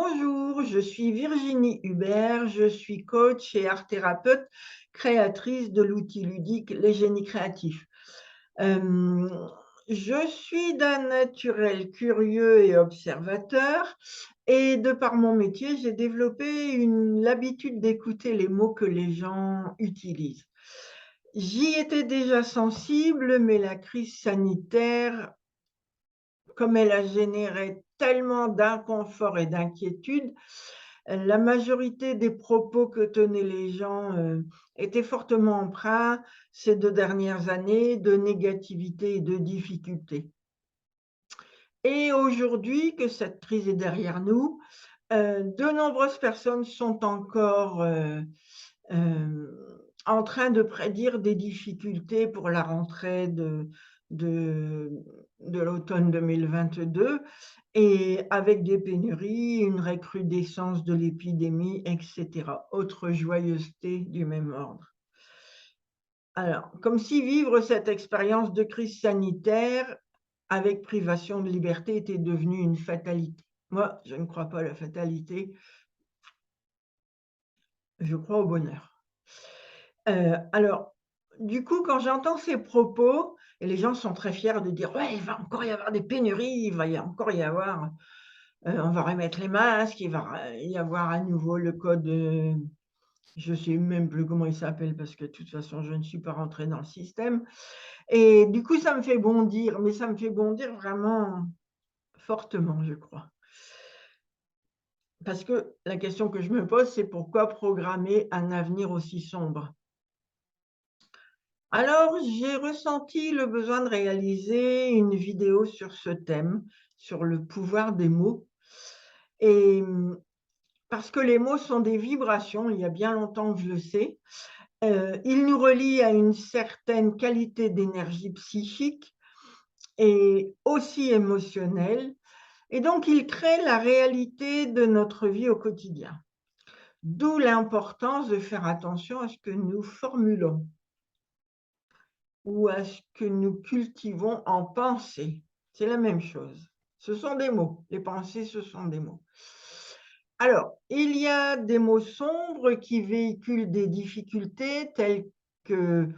Bonjour, je suis Virginie Hubert, je suis coach et art thérapeute, créatrice de l'outil ludique Les Génies créatifs. Euh, je suis d'un naturel curieux et observateur, et de par mon métier, j'ai développé l'habitude d'écouter les mots que les gens utilisent. J'y étais déjà sensible, mais la crise sanitaire, comme elle a généré tellement d'inconfort et d'inquiétude, la majorité des propos que tenaient les gens, étaient fortement empreints ces 2 dernières années de négativité et de difficultés. Et aujourd'hui que cette crise est derrière nous, de nombreuses personnes sont encore, en train de prédire des difficultés pour la rentrée de de l'automne 2022 et avec des pénuries, une recrudescence de l'épidémie et cetera. Autre joyeuseté du même ordre. Alors, comme si vivre cette expérience de crise sanitaire avec privation de liberté était devenu une fatalité. Moi, je ne crois pas à la fatalité, je crois au bonheur. Alors, du coup, quand j'entends ces propos et les gens sont très fiers de dire: «Ouais, il va encore y avoir des pénuries, il va y encore y avoir, on va remettre les masques, il va y avoir à nouveau le code», je sais même plus comment il s'appelle parce que de toute façon, je ne suis pas rentrée dans le système et du coup, ça me fait bondir, mais ça me fait bondir vraiment fortement, je crois. Parce que la question que je me pose, c'est pourquoi programmer un avenir aussi sombre? Alors, j'ai ressenti le besoin de réaliser une vidéo sur ce thème, sur le pouvoir des mots et parce que les mots sont des vibrations, il y a bien longtemps que je le sais. Ils nous relient à une certaine qualité d'énergie psychique et aussi émotionnelle et donc ils créent la réalité de notre vie au quotidien. D'où l'importance de faire attention à ce que nous formulons ou à ce que nous cultivons en pensée. C'est la même chose. Ce sont des mots. Les pensées, ce sont des mots. Alors, il y a des mots sombres qui véhiculent des difficultés telles que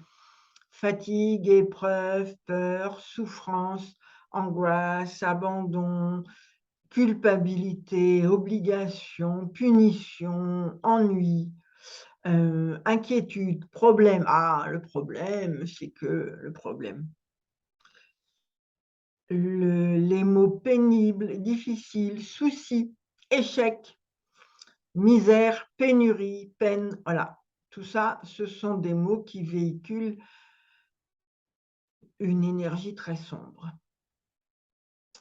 fatigue, épreuve, peur, souffrance, angoisse, abandon, culpabilité, obligation, punition, ennui, inquiétude, problème. Ah, le problème, c'est que le problème. Les mots pénibles, difficiles, soucis, échec, misère, pénurie, peine, voilà. Tout ça, ce sont des mots qui véhiculent une énergie très sombre.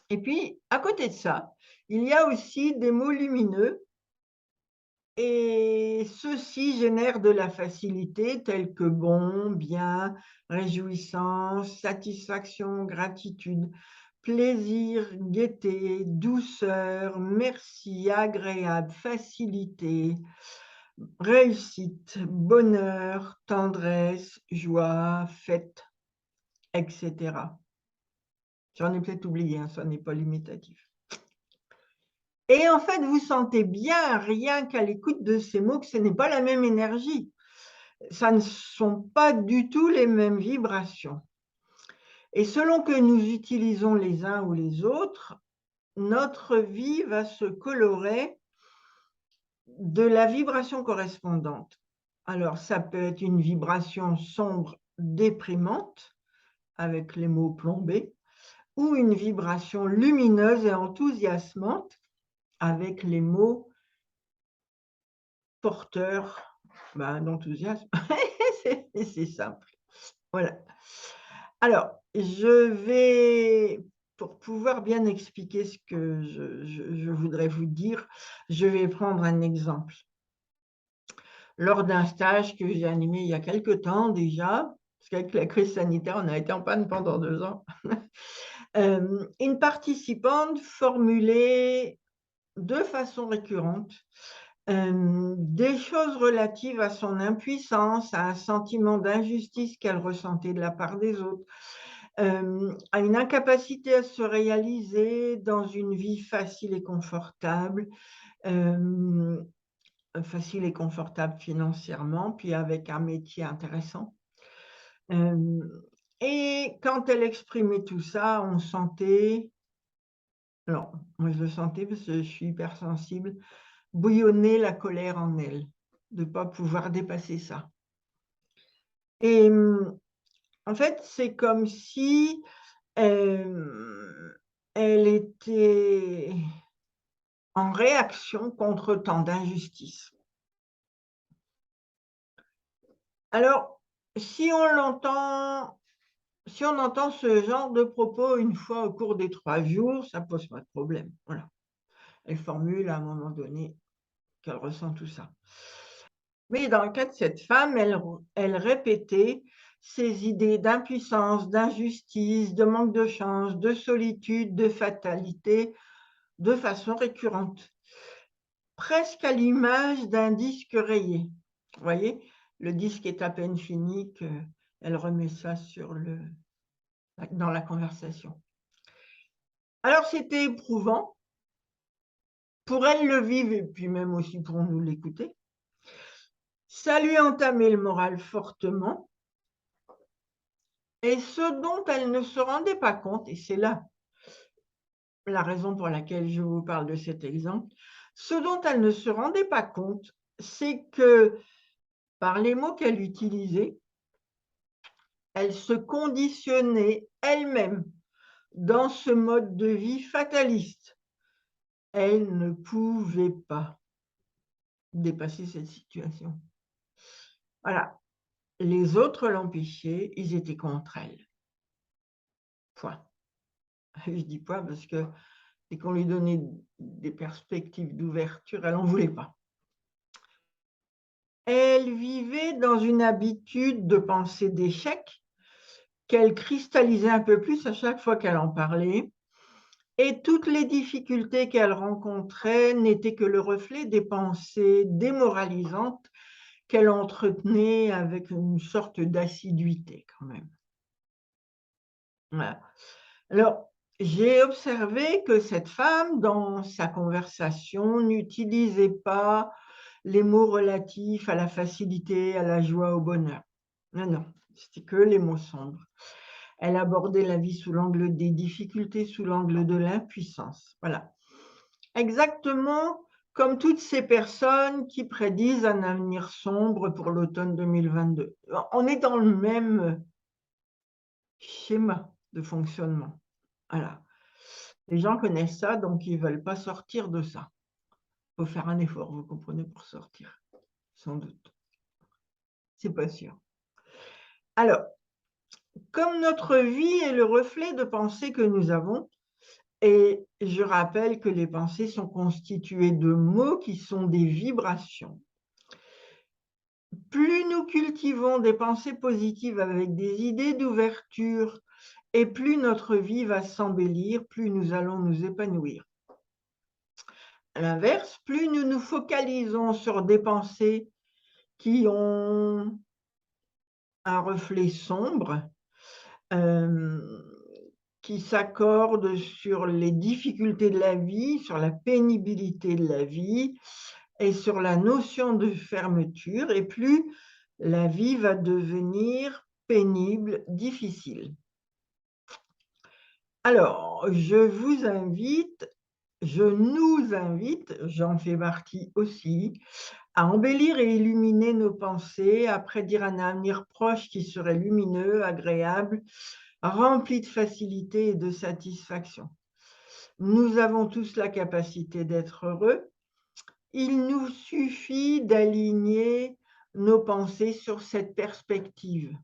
Et puis, à côté de ça, il y a aussi des mots lumineux et ceux-ci génèrent de la facilité tels que bon, bien, réjouissance, satisfaction, gratitude, plaisir, gaieté, douceur, merci, agréable, facilité, réussite, bonheur, tendresse, joie, fête, etc. J'en ai peut-être oublié, hein, ça n'est pas limitatif. Et en fait, vous sentez bien, rien qu'à l'écoute de ces mots, que ce n'est pas la même énergie. Ça ne sont pas du tout les mêmes vibrations. Et selon que nous utilisons les uns ou les autres, notre vie va se colorer de la vibration correspondante. Alors, ça peut être une vibration sombre, déprimante, avec les mots plombés, ou une vibration lumineuse et enthousiasmante, avec les mots porteurs d'enthousiasme. C'est simple. Voilà. Alors, pour pouvoir bien expliquer ce que je voudrais vous dire, je vais prendre un exemple. Lors d'un stage que j'ai animé il y a quelque temps déjà, parce qu'avec la crise sanitaire, on a été en panne pendant 2 ans, une participante formulait de façon récurrente, des choses relatives à son impuissance, à un sentiment d'injustice qu'elle ressentait de la part des autres, a une incapacité à se réaliser dans une vie facile et confortable, hem, facile et confortable financièrement, puis avec un métier intéressant. Hem et quand elle exprimait tout ça, on sentait, alors moi je le sentais parce que je suis hypersensible, bouillonner la colère en elle, de pas pouvoir dépasser ça. Et en fait, c'est comme si, elle était en réaction contre tant d'injustices. Alors, si on l'entend si on entend ce genre de propos une fois au cours des 3 jours, ça pose pas de problème, voilà. Elle formule à un moment donné qu'elle ressent tout ça. Mais dans le cas de cette femme, elle répétait ces idées d'impuissance, d'injustice, de manque de chance, de solitude, de fatalité, de façon récurrente, presque à l'image d'un disque rayé. Vous voyez? Le disque est à peine fini qu'elle remet ça dans la conversation. Alors c'était éprouvant, pour elle le vivre et puis même aussi pour nous l'écouter. Ça lui entamait le moral fortement. Et ce dont elle ne se rendait pas compte, et c'est là la raison pour laquelle je vous parle de cet exemple, ce dont elle ne se rendait pas compte, c'est que par les mots qu'elle utilisait, elle se conditionnait elle-même dans ce mode de vie fataliste. Elle ne pouvait pas dépasser cette situation. Voilà. Les autres l'empêchaient, ils étaient contre elle. Point. Je dis point parce que dès qu'on lui donnait des perspectives d'ouverture, elle n'en voulait pas. Elle vivait dans une habitude de pensée d'échec qu'elle cristallisait un peu plus à chaque fois qu'elle en parlait, et toutes les difficultés qu'elle rencontrait n'étaient que le reflet des pensées démoralisantes qu'elle entretenait avec une sorte d'assiduité quand même. Voilà. Alors, j'ai observé que cette femme, dans sa conversation, n'utilisait pas les mots relatifs à la facilité, à la joie, au bonheur. Non, non, c'était que les mots sombres. Elle abordait la vie sous l'angle des difficultés, sous l'angle de l'impuissance. Voilà. Exactement comme toutes ces personnes qui prédisent un avenir sombre pour l'automne 2022. On est dans le même schéma de fonctionnement. Voilà. Les gens connaissent ça, donc ils ne veulent pas sortir de ça. Il faut faire un effort, vous comprenez, pour sortir, sans doute. C'est pas sûr. Alors, comme notre vie est le reflet de pensées que nous avons, et je rappelle que les pensées sont constituées de mots qui sont des vibrations. Plus nous cultivons des pensées positives avec des idées d'ouverture, et plus notre vie va s'embellir, plus nous allons nous épanouir. À l'inverse, plus nous nous focalisons sur des pensées qui ont un reflet sombre, euh, qui s'accordent sur les difficultés de la vie, sur la pénibilité de la vie et sur la notion de fermeture, et plus la vie va devenir pénible, difficile. Alors, je nous invite, j'en fais partie aussi, à embellir et illuminer nos pensées, à prédire un avenir proche qui serait lumineux, agréable, rempli de facilité et de satisfaction. Nous avons tous la capacité d'être heureux. Il nous suffit d'aligner nos pensées sur cette perspective.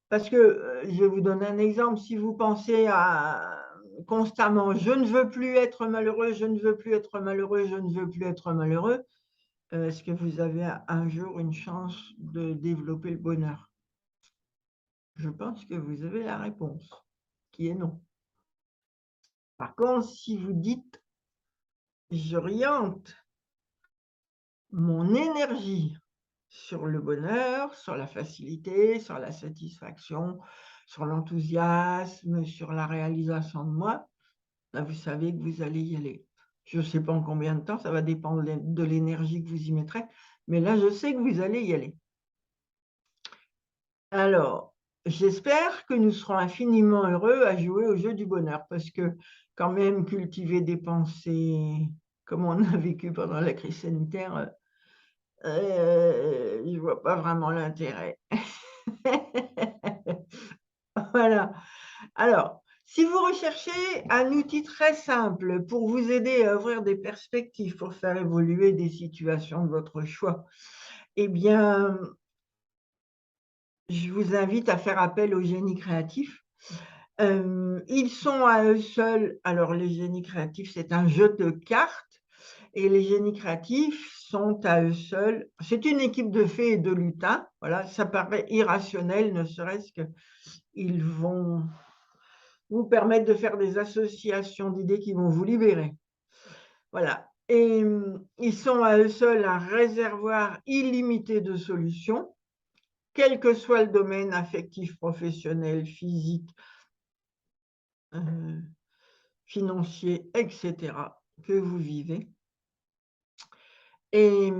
Parce que, je vais vous donner un exemple, si vous pensez constamment: «Je ne veux plus être malheureux, je ne veux plus être malheureux, je ne veux plus être malheureux», est-ce que vous avez un jour une chance de développer le bonheur? Je pense que vous avez la réponse, qui est non. Par contre, si vous dites: «J'oriente mon énergie sur le bonheur, sur la facilité, sur la satisfaction, sur l'enthousiasme, sur la réalisation de moi, là, vous savez que vous allez y aller. Je ne sais pas en combien de temps, ça va dépendre de l'énergie que vous y mettrez, mais là, je sais que vous allez y aller. Alors, j'espère que nous serons infiniment heureux à jouer au jeu du bonheur, parce que quand même cultiver des pensées comme on a vécu pendant la crise sanitaire, je vois pas vraiment l'intérêt. Voilà. Alors, si vous recherchez un outil très simple pour vous aider à ouvrir des perspectives, pour faire évoluer des situations de votre choix, eh bien, je vous invite à faire appel au génie créatif. Ils sont à eux seuls, alors les génies créatifs, c'est un jeu de cartes et les génies créatifs sont à eux seuls, c'est une équipe de fées et de lutins, voilà, ça paraît irrationnel, ne serait-ce qu'ils vont vous permettre de faire des associations d'idées qui vont vous libérer. Voilà, et ils sont à eux seuls un réservoir illimité de solutions, quel que soit le domaine affectif, professionnel, physique, heu, financier, et cetera, que vous vivez, et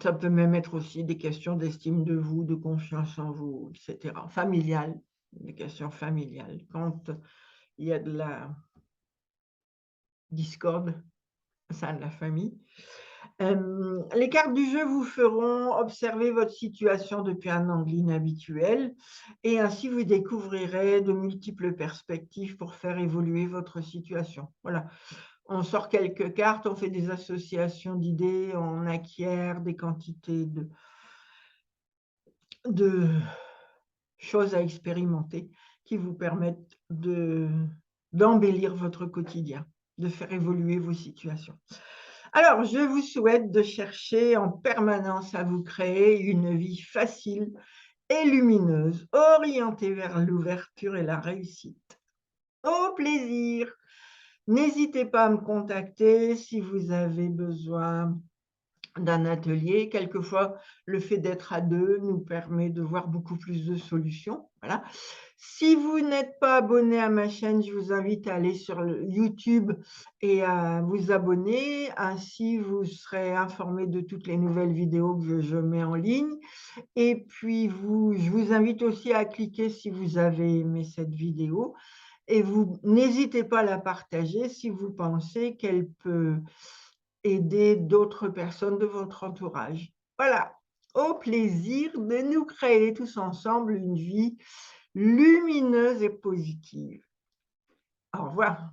ça peut même être aussi des questions d'estime de vous, de confiance en vous, et cetera. Familiales, des questions familiales. Quand il y a de la discorde au sein de la famille. Les cartes du jeu vous feront observer votre situation depuis un angle inhabituel et ainsi vous découvrirez de multiples perspectives pour faire évoluer votre situation. Voilà, on sort quelques cartes, on fait des associations d'idées, on acquiert des quantités de choses à expérimenter qui vous permettent d'embellir votre quotidien, de faire évoluer vos situations. Alors, je vous souhaite de chercher en permanence à vous créer une vie facile et lumineuse, orientée vers l'ouverture et la réussite. Au plaisir! N'hésitez pas à me contacter si vous avez besoin d'un atelier. Quelquefois, le fait d'être à 2 nous permet de voir beaucoup plus de solutions. Voilà. Si vous n'êtes pas abonné à ma chaîne, je vous invite à aller sur le YouTube et à vous abonner. Ainsi, vous serez informé de toutes les nouvelles vidéos que je mets en ligne. Et puis, je vous invite aussi à cliquer si vous avez aimé cette vidéo. Et vous n'hésitez pas à la partager si vous pensez qu'elle peut aider d'autres personnes de votre entourage. Voilà, au plaisir de nous créer tous ensemble une vie lumineuse et positive. Au revoir.